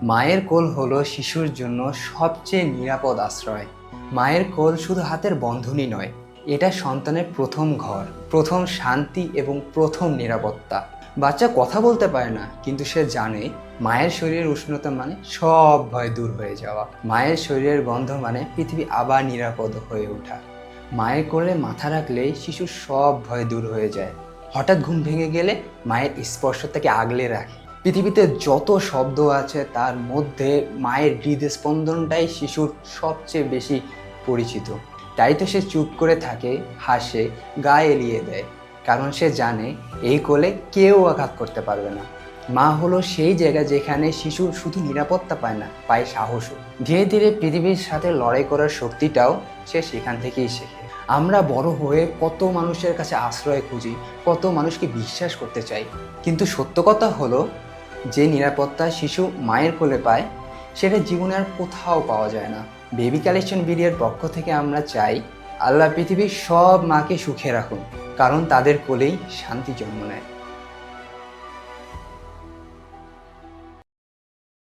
মায়ের কোল হলো শিশুর জন্য সবচেয়ে নিরাপদ আশ্রয়। মায়ের কোল শুধু হাতের বন্ধনী নয়, এটা সন্তানের প্রথম ঘর, প্রথম শান্তি এবং প্রথম নিরাপত্তা। বাচ্চা কথা বলতে পারে না, কিন্তু সে জানে মায়ের শরীরের উষ্ণতা মানে সব ভয় দূর হয়ে যাওয়া। মায়ের শরীরের গন্ধ মানে পৃথিবী আবার নিরাপদ হয়ে ওঠা। মায়ের কোলে মাথা রাখলেই শিশুর সব ভয় দূর হয়ে যায়। হঠাৎ ঘুম ভেঙে গেলে মায়ের স্পর্শ তাকে আগলে রাখে। পৃথিবীতে যত শব্দ আছে তার মধ্যে মায়ের হৃদস্পন্দনটাই শিশুর সবচেয়ে বেশি পরিচিত। তাই তো সে চুপ করে থাকে, হাসে, গা এলিয়ে দেয়, কারণ সে জানে এই কোলে কেউ আঘাত করতে পারবে না। মা হলো সেই জায়গা যেখানে শিশু শুধু নিরাপত্তা পায় না, পায় সাহসও। ধীরে ধীরে পৃথিবীর সাথে লড়াই করার শক্তিটাও সে সেখান থেকেই শেখে। আমরা বড় হয়ে কত মানুষের কাছে আশ্রয় খুঁজি, কত মানুষকে বিশ্বাস করতে চাই, কিন্তু সত্য কথা হলো যে নিরাপত্তা শিশু মায়ের কোলে পায় সেটা জীবনে আর কোথাও পাওয়া যায় না। বেবি কালেকশন ভিডিওর পক্ষ থেকে আমরা চাই আল্লাহ পৃথিবীর সব মাকে সুখে রাখুন, কারণ তাদের কোলেই শান্তি জন্ম নেয়।